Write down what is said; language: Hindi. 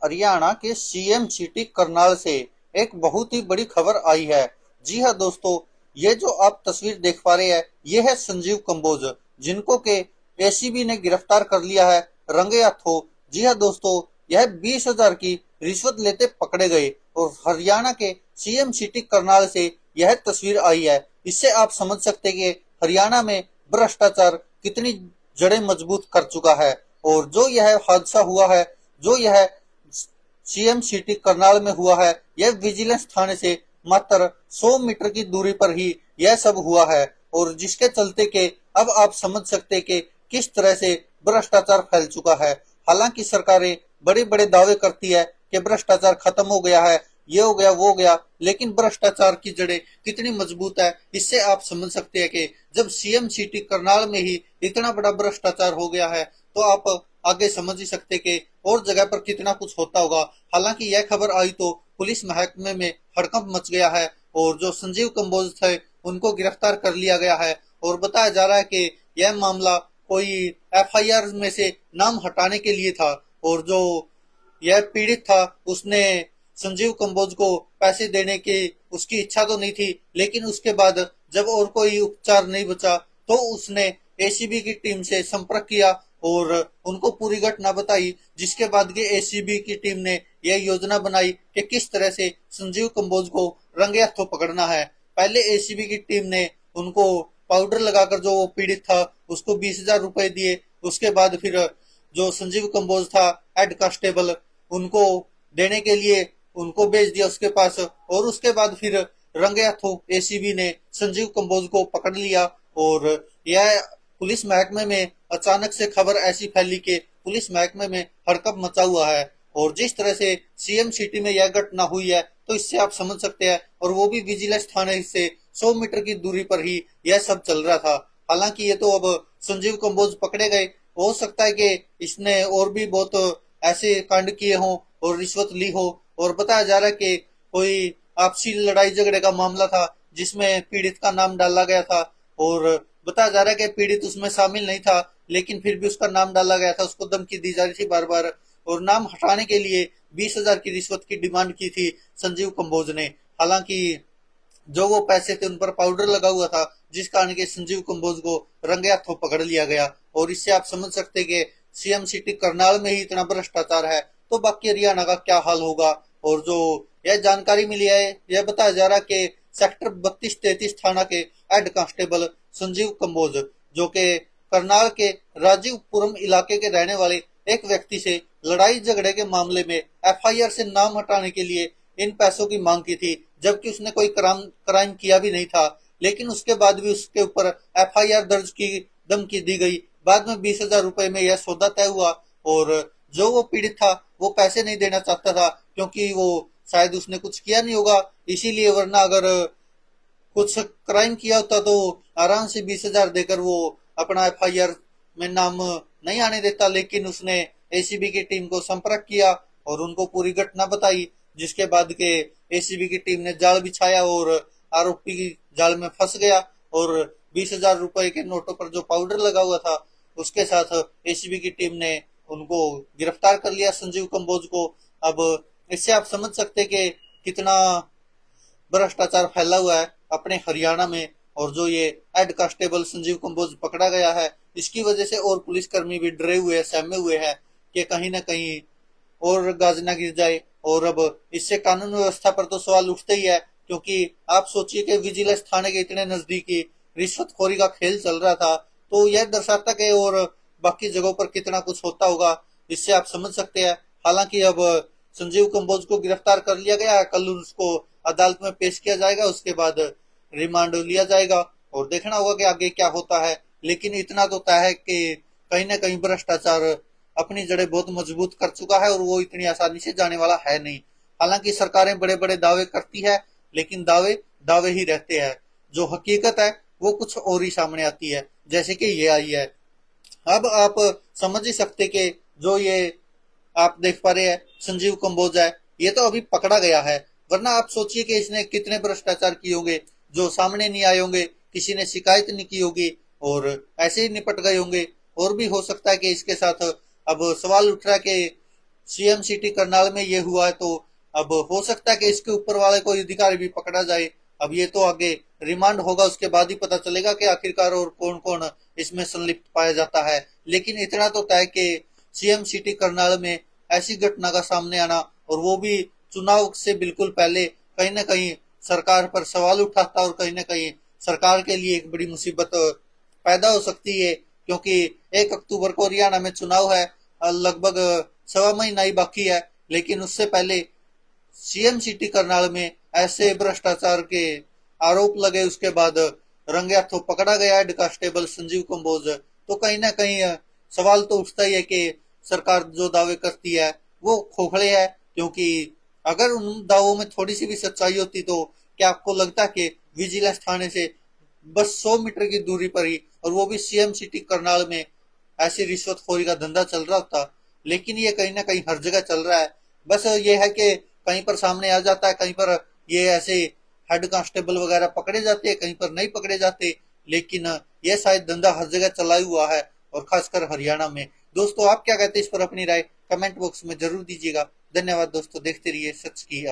हरियाणा के सीएम सिटी करनाल से एक बहुत ही बड़ी खबर आई है। जी हाँ दोस्तों, ये जो आप तस्वीर देख पा रहे हैं, ये है संजीव कंबोज, जिनको के एसीबी ने गिरफ्तार कर लिया है रंगे हाथों। जी हाँ दोस्तों, यह 20,000 की रिश्वत लेते पकड़े गए और हरियाणा के सीएम सिटी करनाल से यह तस्वीर आई है। इससे आप समझ सकते हैं कि हरियाणा में भ्रष्टाचार कितनी जड़ें मजबूत कर चुका है। और जो यह हादसा हुआ है, जो यह सीएम सिटी करनाल में हुआ है, यह विजिलेंस थाने से मात्र 100 मीटर की दूरी पर ही यह सब हुआ है। और जिसके चलते के अब आप समझ सकते कि किस तरह से भ्रष्टाचार फैल चुका है। हालांकि सरकारें बड़े बड़े दावे करती है कि भ्रष्टाचार खत्म हो गया है, ये हो गया वो हो गया, लेकिन भ्रष्टाचार की जड़ें कितनी मजबूत है, इससे आप समझ सकते हैं कि जब सीएम सिटी करनाल में ही इतना बड़ा भ्रष्टाचार हो गया है, तो आप आगे समझ ही सकते कि और जगह पर कितना कुछ होता होगा। हालांकि यह खबर आई तो पुलिस महकमे में हड़कंप मच गया है और जो संजीव कंबोज थे उनको गिरफ्तार कर लिया गया है। और बताया जा रहा है कि यह मामला कोई एफआईआर में से नाम हटाने के लिए था और जो यह पीड़ित था उसने संजीव कंबोज को पैसे देने की उसकी इच्छा तो नहीं थी, लेकिन उसके बाद जब और कोई उपचार नहीं बचा तो उसने एसीबी की टीम से संपर्क किया और उनको पूरी घटना बताई। जिसके बाद के एसीबी की टीम ने यह योजना बनाई कि किस तरह से संजीव कंबोज को रंगे हाथों पकड़ना है। पहले एसीबी की टीम ने उनको पाउडर लगाकर जो वो पीड़ित था उसको 20,000 रुपए दिए। उसके बाद फिर जो संजीव कंबोज था हेड कांस्टेबल, उनको देने के लिए उनको भेज दिया उसके पास। और उसके बाद फिर रंगे हाथों एसीबी ने संजीव कंबोज को पकड़ लिया। और यह पुलिस महकमे में अचानक से खबर ऐसी फैली कि पुलिस महकमे में हड़कंप मचा हुआ है। और जिस तरह से सीएम सिटी में यह घटना हुई है, तो इससे आप समझ सकते हैं, और वो भी विजिलेंस थाने से 100 मीटर की दूरी पर ही यह सब चल रहा था। हालांकि ये तो अब संजीव कंबोज पकड़े गए, हो सकता है कि इसने और भी बहुत ऐसे कांड किए हों और रिश्वत ली हो। और बताया जा रहा है कि कोई आपसी लड़ाई झगड़े का मामला था जिसमें पीड़ित का नाम डाला गया था। और बताया जा रहा है कि पीड़ित उसमें शामिल नहीं था, लेकिन फिर भी उसका नाम डाला गया था, उसको धमकी दी जा रही थी बार बार। और नाम हटाने के लिए 20,000 की रिश्वत की डिमांड की थी संजीव कंबोज ने। हालांकि जो वो पैसे थे उन पर पाउडर लगा हुआ था, जिस कारण के संजीव कंबोज को रंगे हाथों पकड़ लिया गया। और इससे आप समझ सकते हैं कि सीएम सिटी करनाल में ही इतना भ्रष्टाचार है, तो बाकी हरियाणा का क्या हाल होगा। और जो यह जानकारी मिली है, यह बताया जा रहा है कि सेक्टर 32-33 थाना के हेड कांस्टेबल संजीव कंबोज, जो के करनाल के राजीवपुरम इलाके के रहने वाले एक व्यक्ति से लड़ाई झगड़े के मामले में एफआईआर से नाम हटाने के लिए इन पैसों की मांग की थी, जबकि उसने कोई क्राइम किया भी नहीं था। लेकिन उसके बाद भी उसके ऊपर एफआईआर दर्ज की धमकी दी गई। बाद में 20,000 रुपए में यह सौदा तय हुआ। और जो वो पीड़ित था वो पैसे नहीं देना चाहता था, क्योंकि वो शायद उसने कुछ किया नहीं होगा इसीलिए, वरना अगर कुछ क्राइम किया होता तो आराम से 20,000 देकर वो अपना एफआईआर में नाम नहीं आने देता। लेकिन उसने एसीबी की टीम को संपर्क किया और उनको पूरी घटना बताई, जिसके बाद के एसीबी की टीम ने जाल बिछाया और आरोपी जाल में फंस गया। और 20,000 रुपए के नोटों पर जो पाउडर लगा हुआ था उसके साथ एसीबी की टीम ने उनको गिरफ्तार कर लिया, संजीव कंबोज को। अब इससे आप समझ सकते कि कितना भ्रष्टाचार फैला हुआ है अपने हरियाणा में। और जो ये हेड कांस्टेबल संजीव कंबोज पकड़ा गया है, इसकी वजह से और पुलिसकर्मी भी डरे हुए हैं, सहमे हुए हैं कि कहीं ना कहीं और गाज ना गिर जाए। और अब इससे कानून व्यवस्था पर तो सवाल उठते ही है, क्योंकि आप सोचिए कि विजिलेंस थाने के इतने नजदीकी रिश्वतखोरी का खेल चल रहा था, तो यह दर्शाता कि और बाकी जगहों पर कितना कुछ होता होगा, इससे आप समझ सकते हैं। हालांकि अब संजीव कंबोज को गिरफ्तार कर लिया गया है, कल उसको अदालत में पेश किया जाएगा, उसके बाद रिमांड लिया जाएगा और देखना होगा कि आगे क्या होता है। लेकिन इतना तो तय है कि कहीं ना कहीं भ्रष्टाचार अपनी जड़ें बहुत मजबूत कर चुका है और वो इतनी आसानी से जाने वाला है नहीं। हालांकि सरकारें बड़े बड़े दावे करती है, लेकिन दावे दावे ही रहते हैं, जो हकीकत है वो कुछ और ही सामने आती है, जैसे कि ये आई है। अब आप समझ ही सकते कि जो ये आप देख पा रहे हैं संजीव कंबोज है, ये तो अभी पकड़ा गया है, वरना आप सोचिए कि इसने कितने भ्रष्टाचार किए होंगे जो सामने नहीं आए होंगे, किसी ने शिकायत नहीं की होगी और ऐसे ही निपट गए होंगे। और भी हो सकता है कि इसके साथ अब सवाल उठ रहा है कि सीएम सिटी करनाल में ये हुआ है, तो अब हो सकता है कि इसके ऊपर वाले कोई अधिकारी भी पकड़ा जाए। अब ये तो आगे रिमांड होगा, उसके बाद ही पता चलेगा कि आखिरकार और कौन कौन इसमें संलिप्त पाया जाता है। लेकिन इतना तो तय कि सीएम सिटी करनाल में ऐसी घटना का सामने आना, और वो भी चुनाव से बिल्कुल पहले, कहीं ना कहीं सरकार पर सवाल उठाता और कहीं ना कहीं सरकार के लिए एक बड़ी मुसीबत पैदा हो सकती है। क्योंकि 1 अक्टूबर को हरियाणा में चुनाव है, लगभग सवा महीना ही बाकी है। लेकिन उससे पहले सीएम सिटी करनाल में ऐसे भ्रष्टाचार के आरोप लगे, उसके बाद रंगे हाथों पकड़ा गया हेड कांस्टेबल संजीव कंबोज। तो कहीं ना कहीं सवाल तो उठता ही है कि सरकार जो दावे करती है वो खोखले है। क्योंकि अगर उन दावों में थोड़ी सी भी सच्चाई होती, तो क्या आपको लगता है कि विजिलेंस थाने से बस 100 मीटर की दूरी पर ही, और वो भी सीएम सिटी करनाल में, ऐसी रिश्वतखोरी का धंधा चल रहा होता? लेकिन ये कहीं ना कहीं हर जगह चल रहा है। बस ये है कि कहीं पर सामने आ जाता है, कहीं पर ये ऐसे हेड कांस्टेबल वगैरह पकड़े जाते हैं, कहीं पर नहीं पकड़े जाते। लेकिन ये शायद धंधा हर जगह चला हुआ है, और खासकर हरियाणा में। दोस्तों, आप क्या कहते हैं इस पर? अपनी राय कमेंट बॉक्स में जरूर दीजिएगा। धन्यवाद दोस्तों, देखते रहिए सच की।